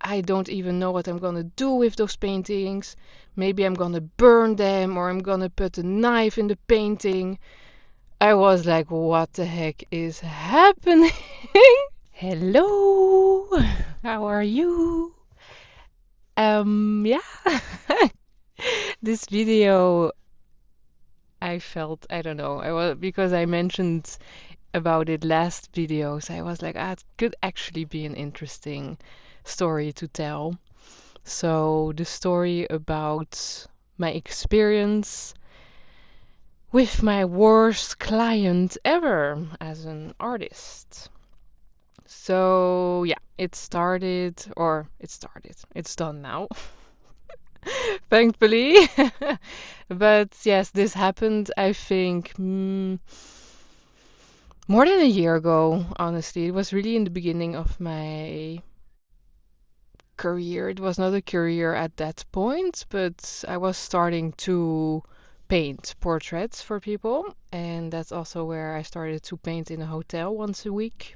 I don't even know what I'm gonna do with those paintings. Maybe I'm gonna burn them or I'm gonna put a knife in the painting. I was like, what the heck is happening? Hello, how are you? Yeah, this video I felt, I don't know, I was because I mentioned about it last video, so I was like, it could actually be an interesting story to tell. So the story about my experience with my worst client ever as an artist. So yeah, it's done now, thankfully. But yes, this happened, I think, more than a year ago, honestly. It was really in the beginning of my career. It was not a career at that point, but I was starting to paint portraits for people, and that's also where I started to paint in a hotel once a week,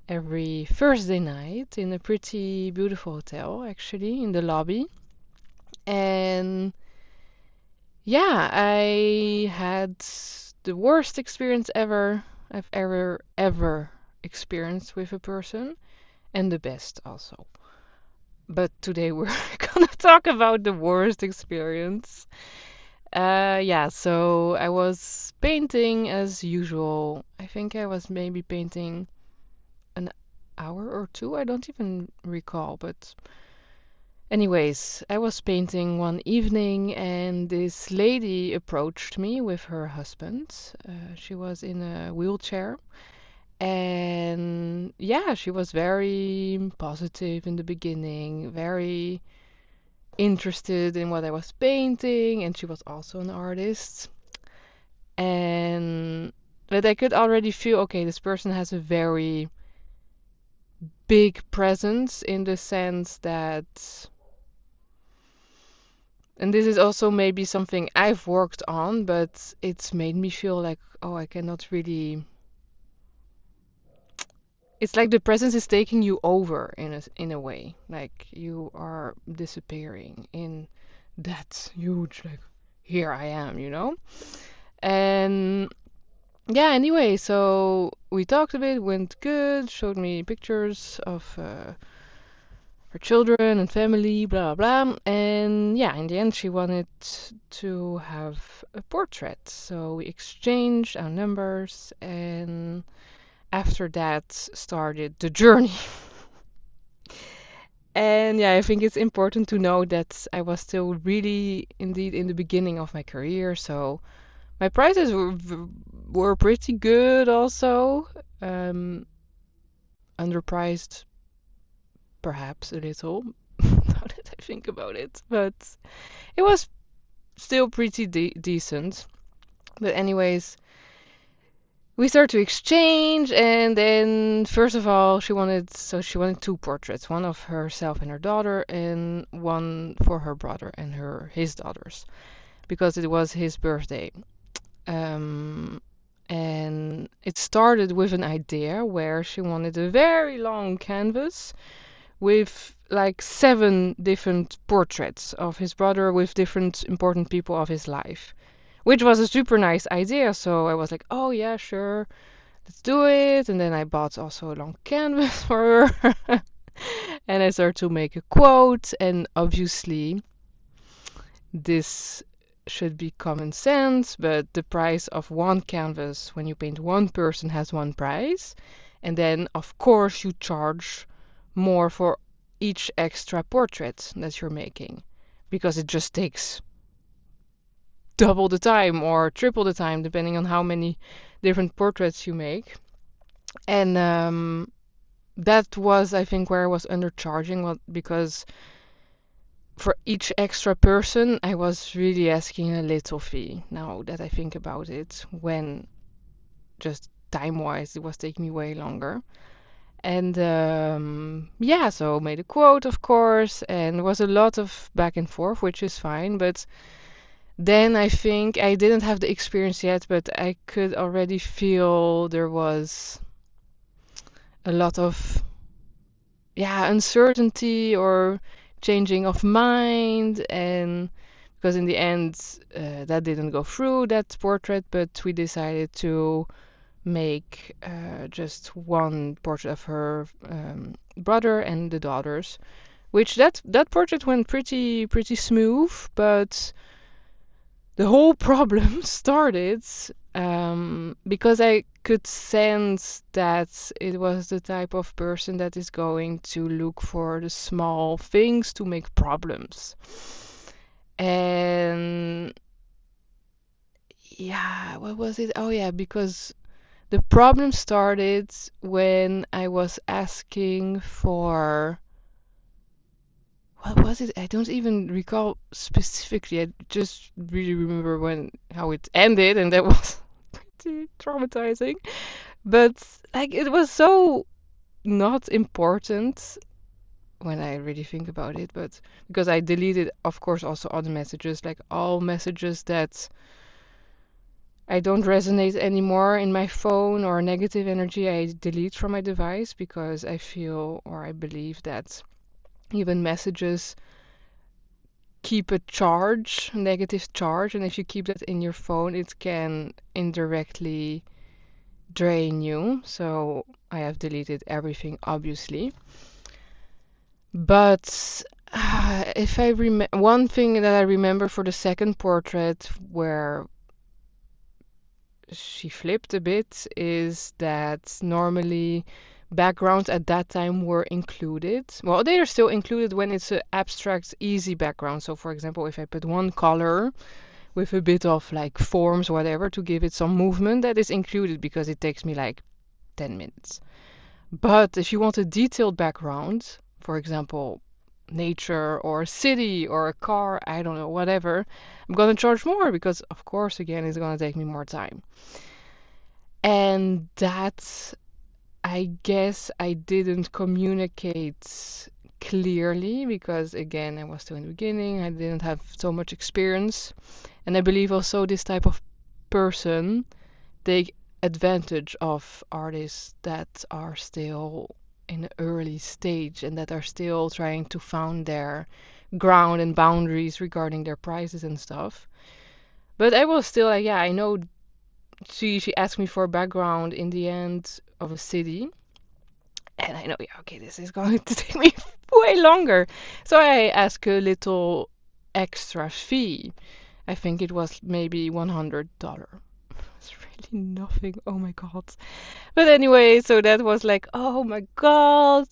every Thursday night in a pretty beautiful hotel, actually, in the lobby. And yeah, I had the worst experience I've ever experienced with a person, and the best also. But today we're gonna talk about the worst experience. Yeah, so I was painting as usual. I think I was maybe painting an hour or two. I don't even recall, but anyways, I was painting one evening and this lady approached me with her husband. She was in a wheelchair. And yeah, she was very positive in the beginning, very interested in what I was painting, and she was also an artist. And but I could already feel, okay, this person has a very big presence in the sense that, and this is also maybe something I've worked on, but it's made me feel like, oh, I cannot really. It's like the presence is taking you over in a way, like you are disappearing in that huge, like, here I am, you know? And yeah, anyway, so we talked a bit, went good, showed me pictures of her children and family, blah, blah. And yeah, in the end, she wanted to have a portrait. So we exchanged our numbers, and after that started the journey. And yeah, I think it's important to know that I was still really indeed in the beginning of my career, so my prices were pretty good also. Um, Underpriced, perhaps a little, now that I think about it, but it was still pretty decent. But anyways, we started to exchange, and then first of all, she wanted two portraits, one of herself and her daughter, and one for her brother and his daughters, because it was his birthday. Um, and it started with an idea where she wanted a very long canvas with like 7 different portraits of his brother with different important people of his life, which was a super nice idea. So I was like, oh yeah, sure, let's do it. And then I bought also a long canvas for her. And I started to make a quote. And obviously, this should be common sense, but the price of one canvas when you paint one person has one price. And then, of course, you charge more for each extra portrait that you're making because it just takes double the time or triple the time depending on how many different portraits you make. And that was, I think, where I was undercharging because for each extra person, I was really asking a little fee. Now that I think about it, when just time-wise, it was taking me way longer. And yeah, so made a quote, of course, and there was a lot of back and forth, which is fine. But then I think I didn't have the experience yet, but I could already feel there was a lot of yeah, uncertainty or changing of mind. And because in the end, that didn't go through, that portrait, but we decided to make just one portrait of her brother and the daughters, which that portrait went pretty smooth, but the whole problem started because I could sense that it was the type of person that is going to look for the small things to make problems. And yeah, what was it? Oh yeah, because the problem started when I was asking for, what was it? I don't even recall specifically. I just really remember when how it ended, and that was pretty traumatizing. But like it was so not important when I really think about it, but because I deleted, of course, also all the messages, like all messages that I don't resonate anymore in my phone or negative energy, I delete from my device because I feel or I believe that even messages keep a charge, a negative charge, and if you keep that in your phone, it can indirectly drain you. So I have deleted everything, obviously. But if I one thing that I remember for the second portrait where she flipped a bit is that normally backgrounds at that time were included. Well, they are still included when it's an abstract, easy background. So, for example, if I put one color with a bit of like forms, whatever, to give it some movement, that is included because it takes me like 10 minutes. But if you want a detailed background, for example, nature or a city or a car, I don't know, whatever, I'm gonna charge more because, of course, again, it's gonna take me more time. And that, I guess, I didn't communicate clearly because, again, I was still in the beginning, I didn't have so much experience. And I believe also this type of person take advantage of artists that are still in the early stage and that are still trying to found their ground and boundaries regarding their prices and stuff. But I was still like, yeah, I know she asked me for a background in the end of a city. And I know, yeah, okay, this is going to take me way longer. So I asked a little extra fee. I think it was maybe $100. It's really nothing. Oh my God. But anyway, so that was like, oh my God.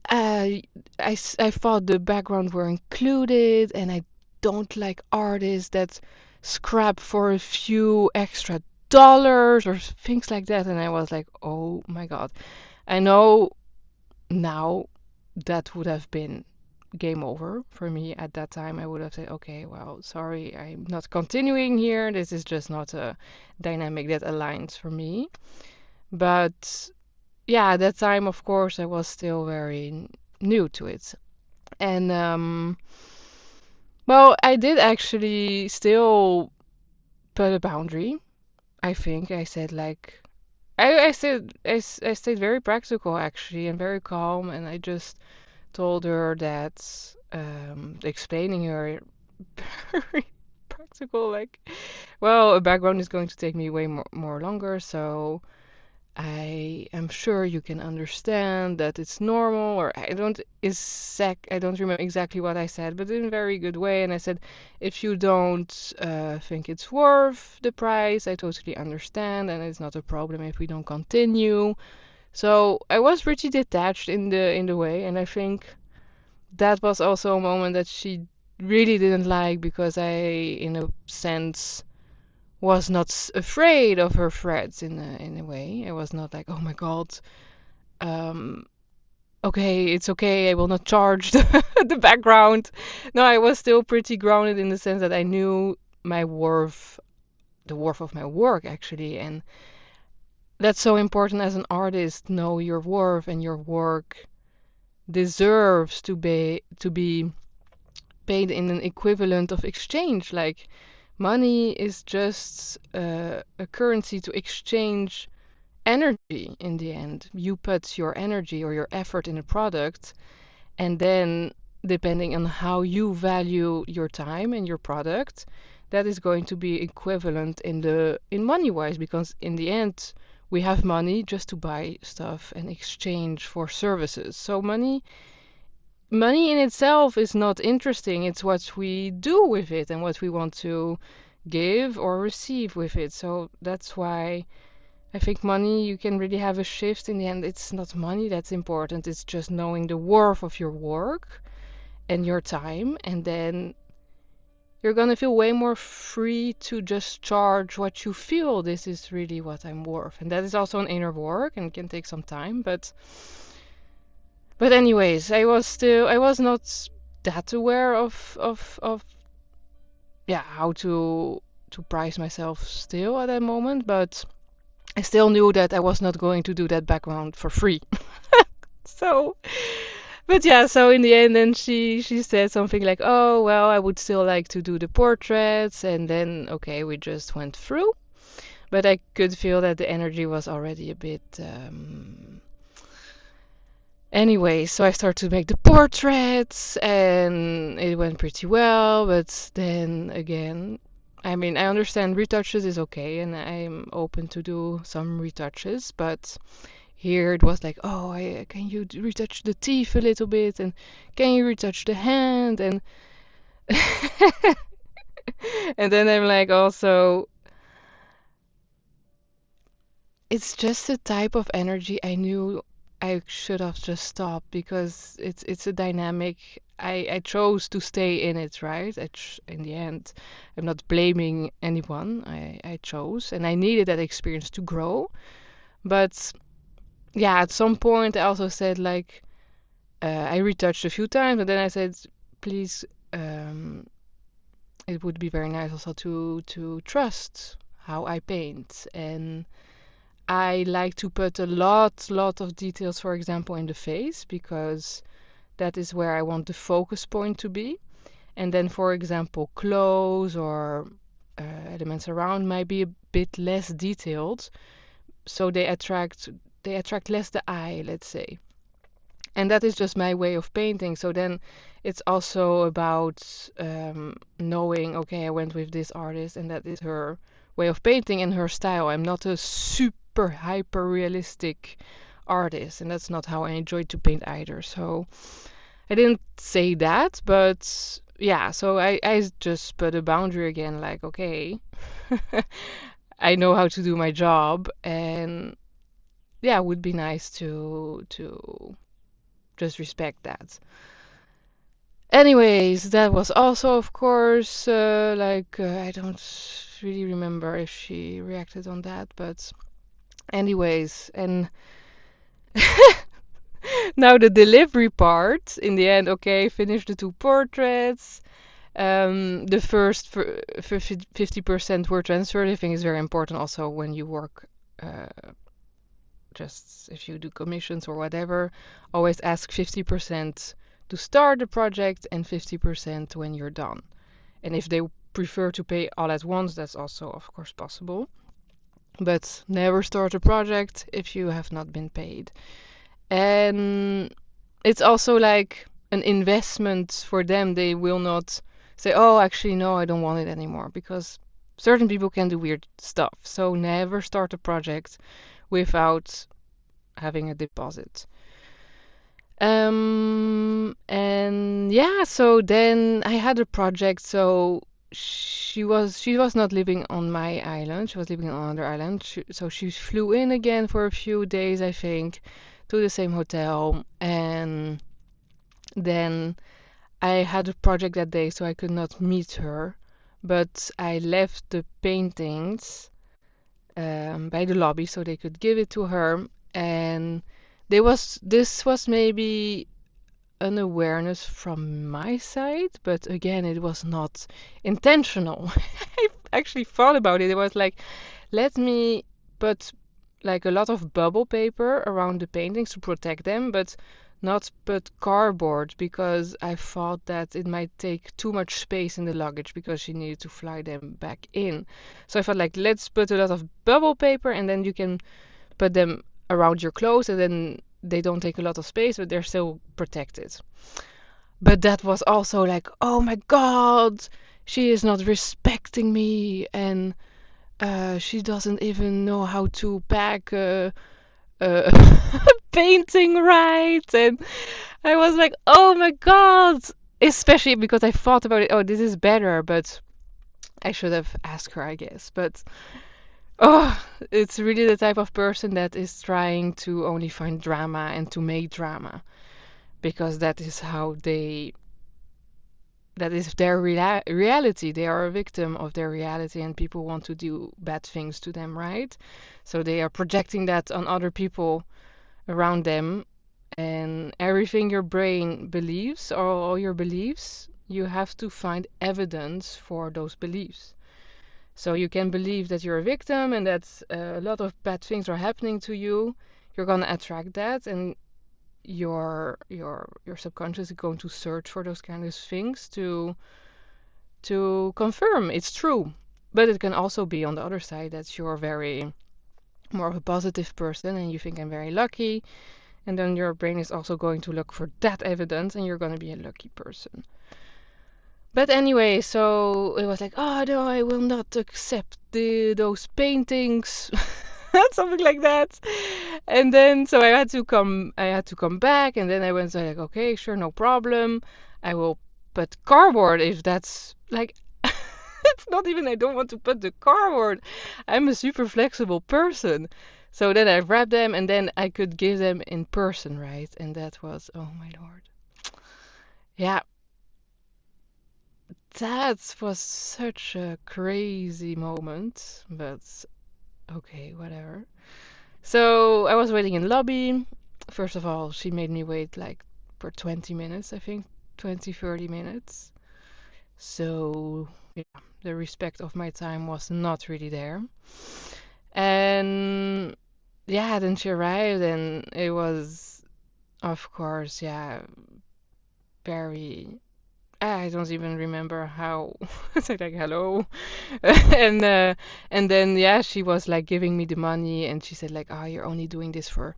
I, I thought the background were included, and I don't like artists that scrap for a few extra dollars or things like that. And I was like, oh my God. I know now that would have been game over for me at that time. I would have said, okay, well, sorry, I'm not continuing here. This is just not a dynamic that aligns for me. But yeah, at that time, of course, I was still very new to it. And well, I did actually still put a boundary. I think I said like I stayed very practical actually and very calm, and I just told her that explaining her very practical like, well, a background is going to take me way more longer, so I am sure you can understand that it's normal, or I don't remember exactly what I said, but in a very good way. And I said, if you don't think it's worth the price, I totally understand, and it's not a problem if we don't continue. So I was pretty detached in the way, and I think that was also a moment that she really didn't like because I, in a sense, was not afraid of her threats in a way. I was not like, oh my God, um, okay, it's okay, I will not charge the background. No, I was still pretty grounded in the sense that I knew my worth, the worth of my work actually, and that's so important as an artist. Know your worth, and your work deserves to be paid in an equivalent of exchange. Like money is just a currency to exchange energy in the end. You put your energy or your effort in a product, and then depending on how you value your time and your product, that is going to be equivalent in money wise, because in the end we have money just to buy stuff and exchange for services. So money in itself is not interesting. It's what we do with it and what we want to give or receive with it. So that's why I think money, you can really have a shift. In the end, it's not money that's important. It's just knowing the worth of your work and your time. And then you're going to feel way more free to just charge what you feel. This is really what I'm worth. And that is also an inner work and can take some time. But anyways, I was not that aware of yeah, how to price myself still at that moment, but I still knew that I was not going to do that background for free. So, but yeah, so in the end, then she said something like, "Oh, well, I would still like to do the portraits," and then okay, we just went through, but I could feel that the energy was already a bit. Anyway, so I started to make the portraits, and it went pretty well, but then again, I mean, I understand retouches is okay, and I'm open to do some retouches, but here it was like, oh, can you retouch the teeth a little bit, and can you retouch the hand, and and then I'm like, also, it's just a type of energy I knew I should have just stopped, because it's a dynamic. I chose to stay in it, right? In the end, I'm not blaming anyone. I chose, and I needed that experience to grow. But yeah, at some point I also said like, I retouched a few times, and then I said, please, it would be very nice also to trust how I paint. And I like to put a lot of details, for example, in the face, because that is where I want the focus point to be. And then, for example, clothes or elements around might be a bit less detailed, so they attract less the eye, let's say. And that is just my way of painting. So then it's also about knowing, okay, I went with this artist, and that is her way of painting and her style. I'm not a super hyper realistic artist, and that's not how I enjoy to paint either. So I didn't say that, but yeah, so I just put a boundary again, like, okay, I know how to do my job, and yeah, it would be nice to just respect that. Anyways, that was also, of course, I don't really remember if she reacted on that, but anyways, and now the delivery part, in the end, okay, finished the two portraits. The first 50% were transferred. I think is very important also when you work, uh, just if you do commissions or whatever, always ask 50% to start the project and 50% when you're done. And if they prefer to pay all at once, that's also, of course, possible. But never start a project if you have not been paid. And it's also like an investment for them. They will not say, oh, actually, no, I don't want it anymore, because certain people can do weird stuff. So never start a project without having a deposit. And yeah, so then I had a project. So she was not living on my island. She was living on another island. So she flew in again for a few days, I think, to the same hotel. And then I had a project that day, so I could not meet her. But I left the paintings by the lobby so they could give it to her. And this was maybe an awareness from my side, but again, it was not intentional. I actually thought about it. It was like, let me put like a lot of bubble paper around the paintings to protect them, but not put cardboard, because I thought that it might take too much space in the luggage because she needed to fly them back in. So I thought like, let's put a lot of bubble paper, and then you can put them around your clothes, and then they don't take a lot of space, but they're still protected. But that was also like, oh my God, she is not respecting me, and she doesn't even know how to pack a painting right. And I was like, oh my God, especially because I thought about it. Oh, this is better, but I should have asked her, I guess. But oh, it's really the type of person that is trying to only find drama and to make drama because that is how they that is their reality. They are a victim of their reality, and people want to do bad things to them, right? So they are projecting that on other people around them, and everything your brain believes, or all your beliefs, you have to find evidence for those beliefs. So you can believe that you're a victim and that a lot of bad things are happening to you. You're gonna attract that, and your subconscious is going to search for those kind of things to confirm it's true. But it can also be on the other side that you're very more of a positive person and you think I'm very lucky, and then your brain is also going to look for that evidence and you're going to be a lucky person. But anyway, so it was like, oh no, I will not accept those paintings, something like that. And then so I had to come back, and then I went so like, okay, sure, no problem. I will put cardboard if that's like, it's not even I don't want to put the cardboard. I'm a super flexible person. So then I wrapped them, and then I could give them in person, right? And that was, oh my Lord. Yeah, that was such a crazy moment, but okay, whatever. So I was waiting in the lobby. First of all, she made me wait like for 20 minutes, I think, 20, 30 minutes. So, yeah, the respect of my time was not really there. And yeah, then she arrived, and it was, of course, yeah, very. I don't even remember how. It's like hello, and uh, and then yeah, she was like giving me the money, and she said like, "Oh, you're only doing this for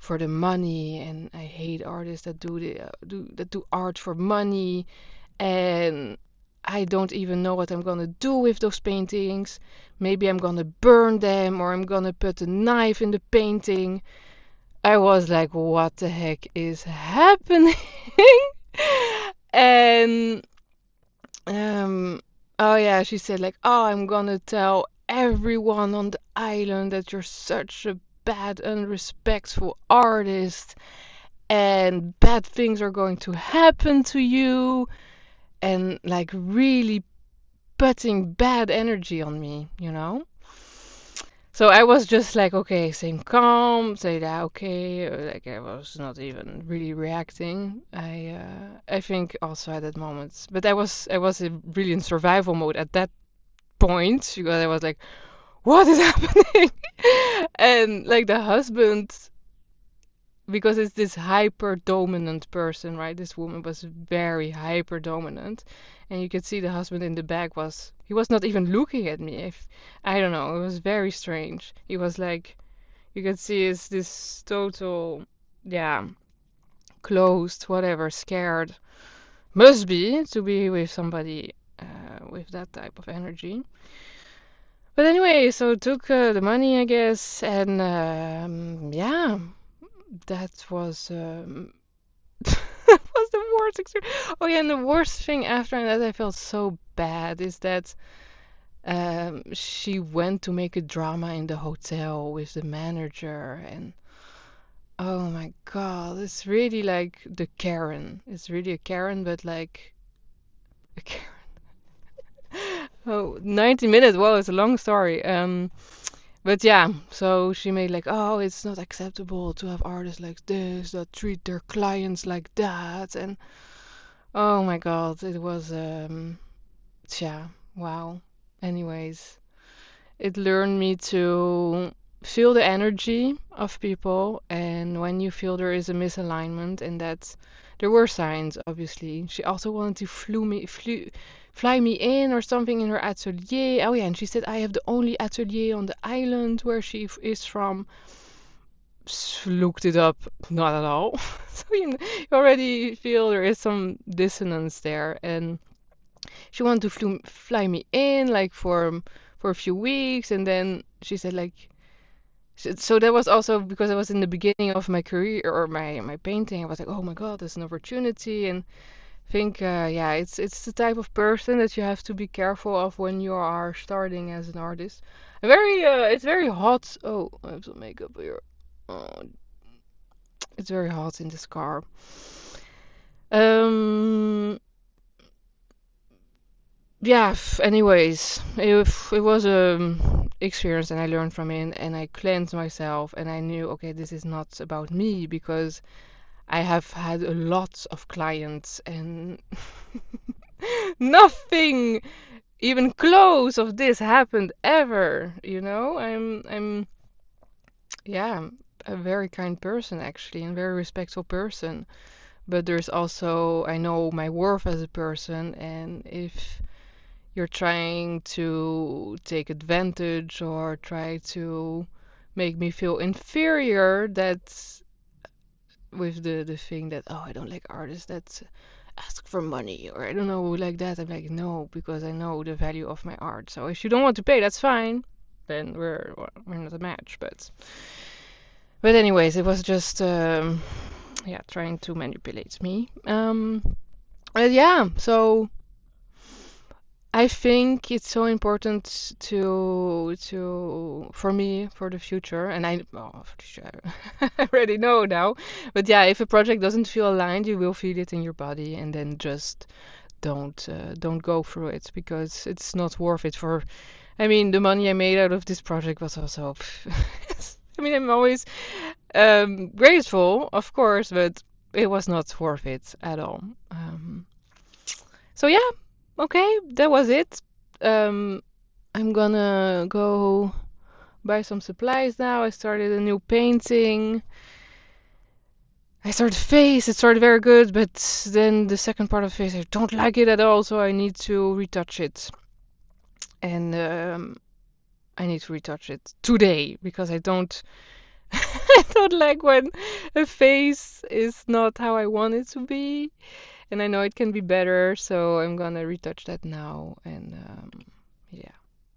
the money, and I hate artists that do art for money, and I don't even know what I'm gonna do with those paintings. Maybe I'm gonna burn them, or I'm gonna put a knife in the painting." I was like, "What the heck is happening?" And um, oh yeah, she said like, "Oh, I'm gonna tell everyone on the island that you're such a bad, unrespectful artist, and bad things are going to happen to you," and like really putting bad energy on me, you know? So I was just like, okay, staying calm, say that okay, like I was not even really reacting. I think also at that moment, but really in survival mode at that point because I was like, what is happening? And like the husband, because it's this hyper dominant person, right? This woman was very hyper dominant, and you could see the husband in the back he was not even looking at me. If I don't know, it was very strange. He was like, you could see is this total, yeah, closed, whatever, scared. Must be to be with somebody with that type of energy. But anyway, so took the money, I guess, and yeah, that was that was the worst experience. Oh yeah, and the worst thing after that I felt so bad is that she went to make a drama in the hotel with the manager, and oh my God, it's really like the Karen. It's really a Karen, but like a Karen. Oh, 90 minutes. Well, it's a long story. But yeah, so she made like, oh, it's not acceptable to have artists like this that treat their clients like that, and oh my God, it was yeah, wow. Anyways, it learned me to feel the energy of people, and when you feel there is a misalignment, and that there were signs, obviously. She also wanted to fly me in or something in her atelier. Oh yeah, and she said I have the only atelier on the island where she is from. looked it up, not at all. So you already feel there is some dissonance there. And she wanted to fly me in like for a few weeks, and then she said like, so that was also because I was in the beginning of my career or my painting. I was like, oh my God, there's an opportunity. And I think yeah, it's the type of person that you have to be careful of when you are starting as an artist. Very it's very hot. Oh, I have some makeup here. Oh, it's very hot in this car. Um, yeah, anyways, it was a experience, and I learned from it, and I cleansed myself, and I knew, okay, this is not about me, because I have had a lot of clients, and nothing even close of this happened ever, you know? Yeah, a very kind person, actually, and very respectful person. But there's also, I know my worth as a person, and if you're trying to take advantage or try to make me feel inferior, that's with the thing that, oh, I don't like artists that ask for money, or I don't know, like that. I'm like, no, because I know the value of my art. So if you don't want to pay, that's fine. Then we're not a match. But anyways, it was just yeah, trying to manipulate me. Yeah, so I think it's so important to for me for the future, and I well, for the future, I already know now. But yeah, if a project doesn't feel aligned, you will feel it in your body, and then just don't go through it, because it's not worth it. For I mean, the money I made out of this project was also. I mean, I'm always grateful, of course, but it was not worth it at all. So yeah, okay, that was it. Um, I'm gonna go buy some supplies now. I started a new painting. I started face. It started very good, but then the second part of face, I don't like it at all. So I need to retouch it, and I need to retouch it today, because I don't. I don't like when a face is not how I want it to be, and I know it can be better, so I'm gonna retouch that now. And yeah,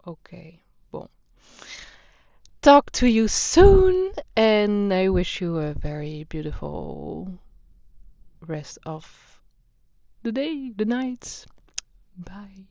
okay. Well, talk to you soon, and I wish you a very beautiful rest of the day, the night. Bye.